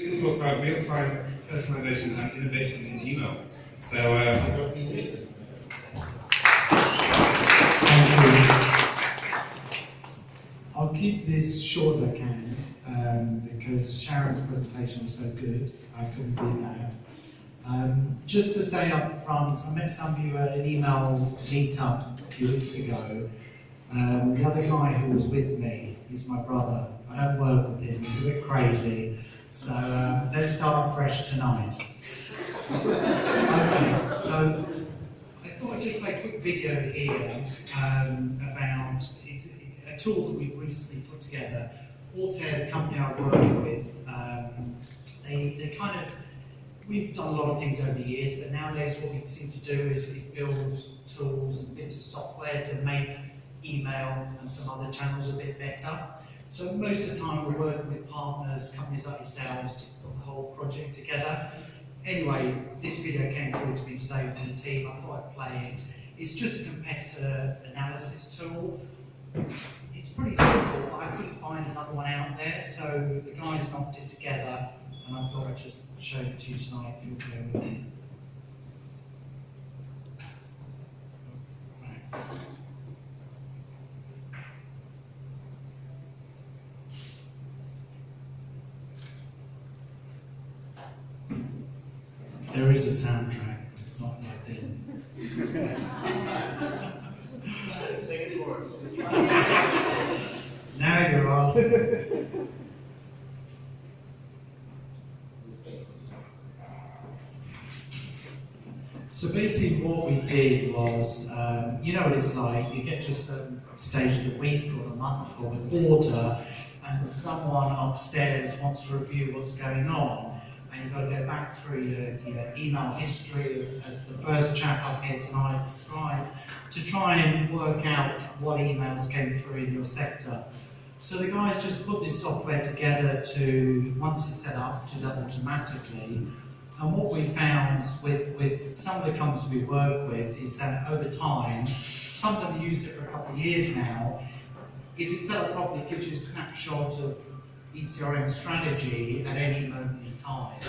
We'll talk about real-time personalization and innovation in email. So, please welcome Luis. Thank you. I'll keep this short as I can because Sharon's presentation was so good, I couldn't beat that. Just to say up front, I met some of you at an email meetup a few weeks ago. The other guy who was with me, he's my brother. I don't work with him, he's a bit crazy. So let's start off fresh tonight. Okay, so I thought I'd just make a quick video here about a tool that we've recently put together. Altair, the company I work with, they kind of, we've done a lot of things over the years, but nowadays what we seem to do is build tools and bits of software to make email and some other channels a bit better. So most of the time we're working with partners, companies like yourselves, to put the whole project together. Anyway, this video came through to me today from the team. I thought I'd play it. It's just a competitor analysis tool. It's pretty simple, but I couldn't find another one out there, so the guys knocked it together, and I thought I'd just show it to you tonight if you'll bear with me. Right. There is a soundtrack, but it's not plugged in. Sing it for us. Now you're asking. So basically what we did was, you know what it's like, you get to a certain stage of the week or the month or the quarter, and someone upstairs wants to review what's going on. And you've got to go back through your email history, as the first chap up here tonight described, to try and work out what emails came through in your sector. So the guys just put this software together to, once it's set up, do that automatically. And what we found with some of the companies we work with is that over time, some of them have used it for a couple of years now. If it's set up properly, it gives you a snapshot of ECRM strategy at any moment in time,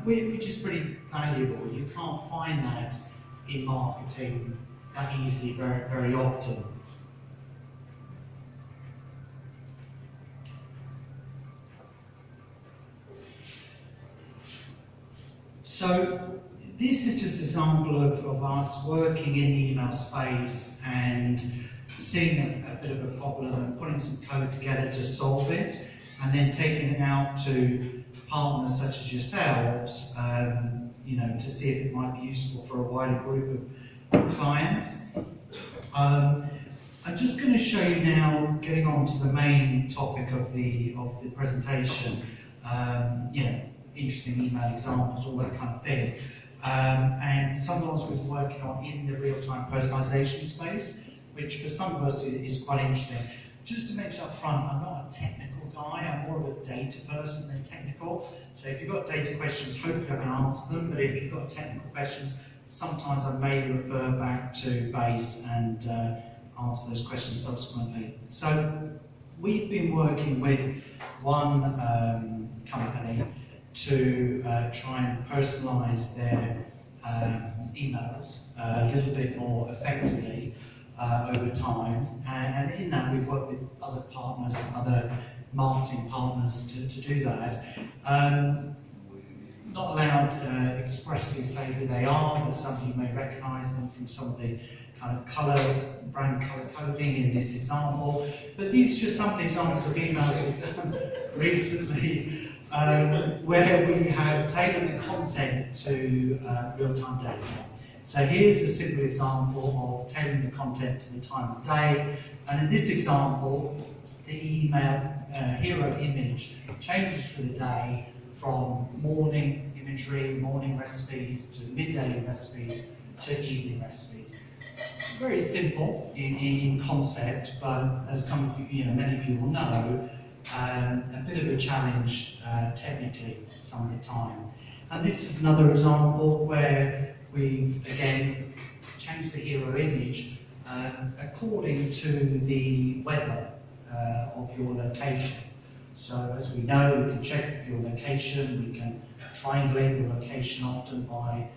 which is pretty valuable. You can't find that in marketing that easily very, very often. So this is just an example of us working in the email space and seeing a bit of a problem and putting some code together to solve it, and then taking it out to partners such as yourselves, you know, to see if it might be useful for a wider group of clients. I'm just going to show you now, getting on to the main topic of the presentation, you know, interesting email examples, all that kind of thing. And some of the ones we've been working on in the real-time personalization space, which for some of us is quite interesting. Just to mention up front, I'm not a technical guy, I'm more of a data person than technical. So if you've got data questions, hopefully I can answer them, but if you've got technical questions, sometimes I may refer back to Base and answer those questions subsequently. So we've been working with one company to try and personalize their emails a little bit more effectively over time, and in that we've worked with other partners, other marketing partners to do that. Not allowed to expressly say who they are, but some of you may recognise them from some of the kind of brand colour coding in this example. But these are just some examples of emails we've done recently where we have taken the content to real-time data. So here's a simple example of tailoring the content to the time of day, and in this example, the email hero image changes for the day from morning imagery, morning recipes, to midday recipes, to evening recipes. Very simple in concept, but as some of you, many of you will know, a bit of a challenge technically some of the time. And this is another example where we've again changed the hero image according to the weather of your location. So as we know, we can check your location, we can triangulate your location often by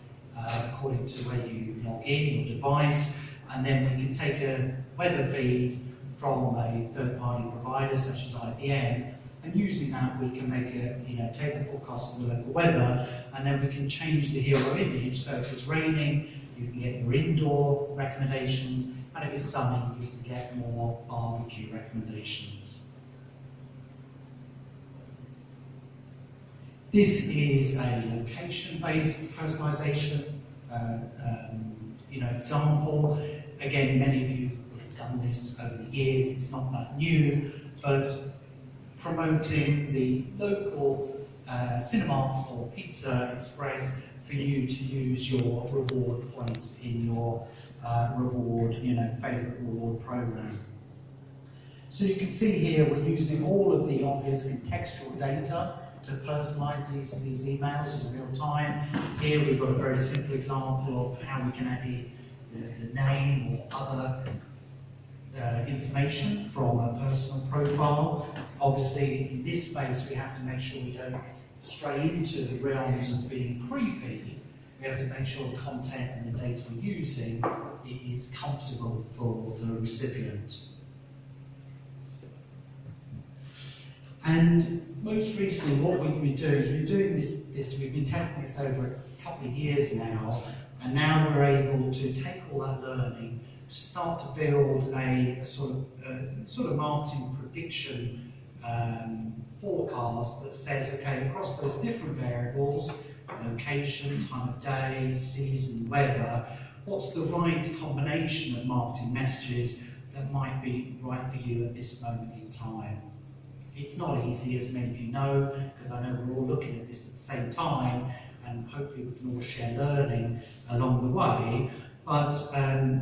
according to where you log in, your device, and then we can take a weather feed from a third-party provider such as IBM, and using that we can make take the forecast of the local weather, and then we can change the hero image. So if it's raining, you can get your indoor recommendations, and if it's sunny, you can get more barbecue recommendations. This is a location-based personalization example. Again, many of you would have done this over the years. It's not that new, but promoting the local cinema or pizza express for you to use your reward points in your favorite reward program. So you can see here we're using all of the obvious contextual data to personalize these emails in real time. Here we've got a very simple example of how we can add the name or other information from a personal profile. Obviously, in this space, we have to make sure we don't stray into the realms of being creepy. We have to make sure the content and the data we're using is comfortable for the recipient. And most recently, what we've been doing is we've been testing this over a couple of years now, and now we're able to take all that learning to start to build a sort of marketing prediction forecast that says, okay, across those different variables, location, time of day, season, weather, what's the right combination of marketing messages that might be right for you at this moment in time. It's not easy, as many of you know, because I know we're all looking at this at the same time, and hopefully we can all share learning along the way. But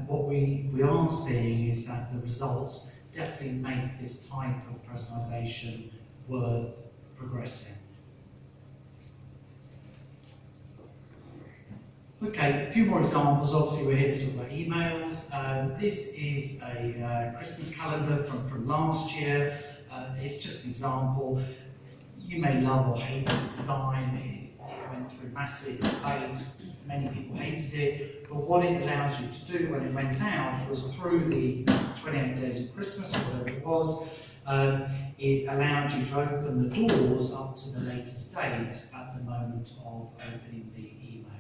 what we are seeing is that the results definitely make this type of personalisation worth progressing. Okay, a few more examples. Obviously, we're here to talk about emails. This is a Christmas calendar from last year. It's just an example. You may love or hate this design. It went through massive debate. Many people hated it. But what it allows you to do when it went out was through the 28 days of Christmas, or whatever it was, it allowed you to open the doors up to the latest date at the moment of opening the email.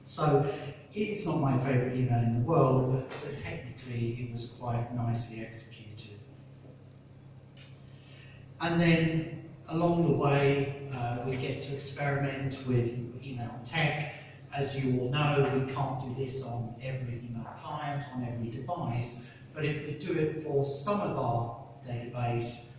So it's not my favourite email in the world, but technically it was quite nicely executed. And then along the way, we get to experiment with email tech. As you all know, we can't do this on every email client, on every device, but if we do it for some of our database,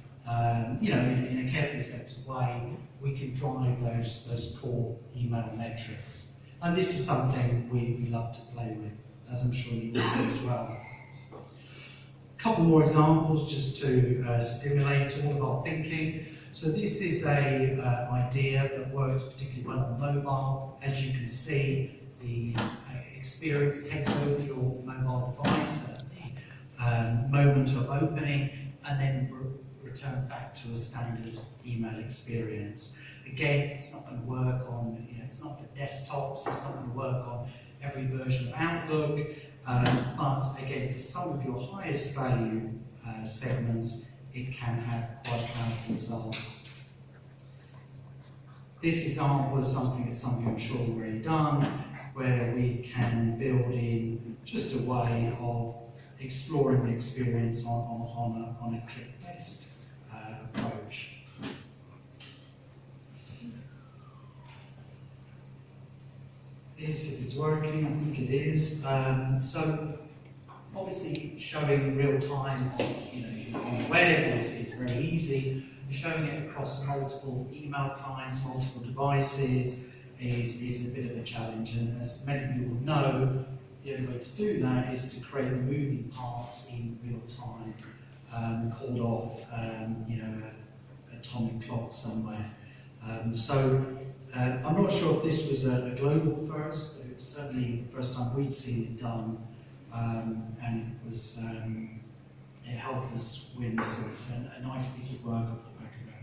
in a carefully selected way, we can drive those core email metrics. And this is something we love to play with, as I'm sure you will do as well. A couple more examples just to stimulate all of our thinking. So this is an idea that works particularly well on mobile. As you can see, the experience takes over your mobile device at the moment of opening, and then returns back to a standard email experience. Again, it's not going to work on, it's not for desktops, it's not going to work on every version of Outlook, but again, for some of your highest value segments, it can have quite powerful results. This example is something that some of you I'm sure have already done, where we can build in just a way of exploring the experience on a click-based approach. This, if it's working, I think it is. So obviously showing real time on the web is very easy. Showing it across multiple email clients, multiple devices is a bit of a challenge, and as many of you will know, the only way to do that is to create the moving parts in real time, called off an atomic clock somewhere. I'm not sure if this was a global first, but it was certainly the first time we'd seen it done, and it was it helped us win a nice piece of work off the back of it.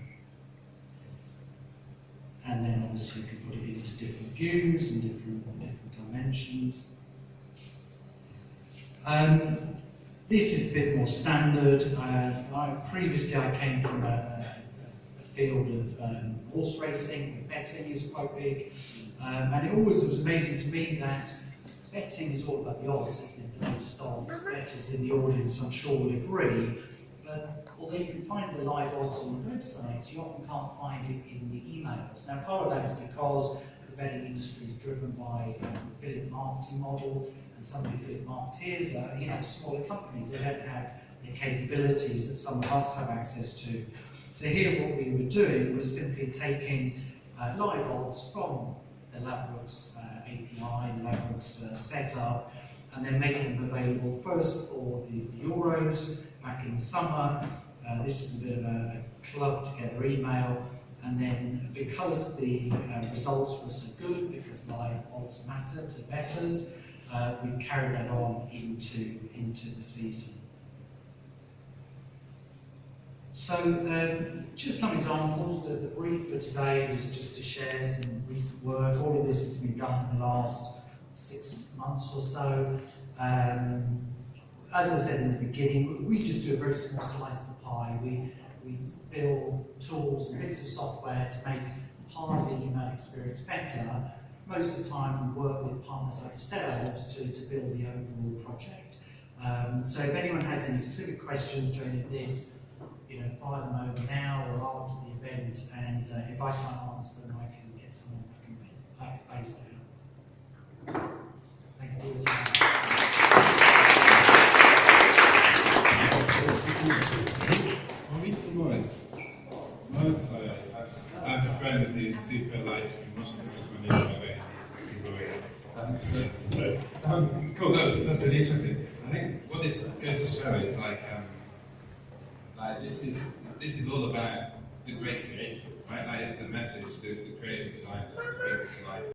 obviously you can put it into different views and different dimensions. This is a bit more standard. Previously I came from a field of horse racing. Betting is quite big, and it always was amazing to me that betting is all about the odds, isn't it? The latest odds. Bettors in the audience, I'm sure, will agree. But although you can find the live odds on the websites, you often can't find it in the emails. Now, part of that is because the betting industry is driven by an affiliate marketing model, and some of the affiliate marketeers are, smaller companies. They don't have the capabilities that some of us have access to. So here, what we were doing was simply taking live odds from the Ladbrokes API, the Ladbrokes setup, and then making them available first for the Euros back in the summer. This is a bit of a club together email, and then because the results were so good, because live odds matter to bettors, we've carried that on into the season. So, just some examples. The brief for today was just to share some recent work. All of this has been done in the last 6 months or so. As I said in the beginning, we just do a very small slice of the pie. We build tools and bits of software to make part of the email experience better. Most of the time, we work with partners like yourselves to build the overall project. So, if anyone has any specific questions to any of this, fire them over now or after the event, and if I can't answer them, I can get someone back based out. Thank you for your time. Maurice Morris. I have a friend who's super who must have knows my name by the way. He's Maurice. Cool, that's really interesting. I think what this goes to show is this is all about the great creative, right? That is the message, the creative design that brings it to life.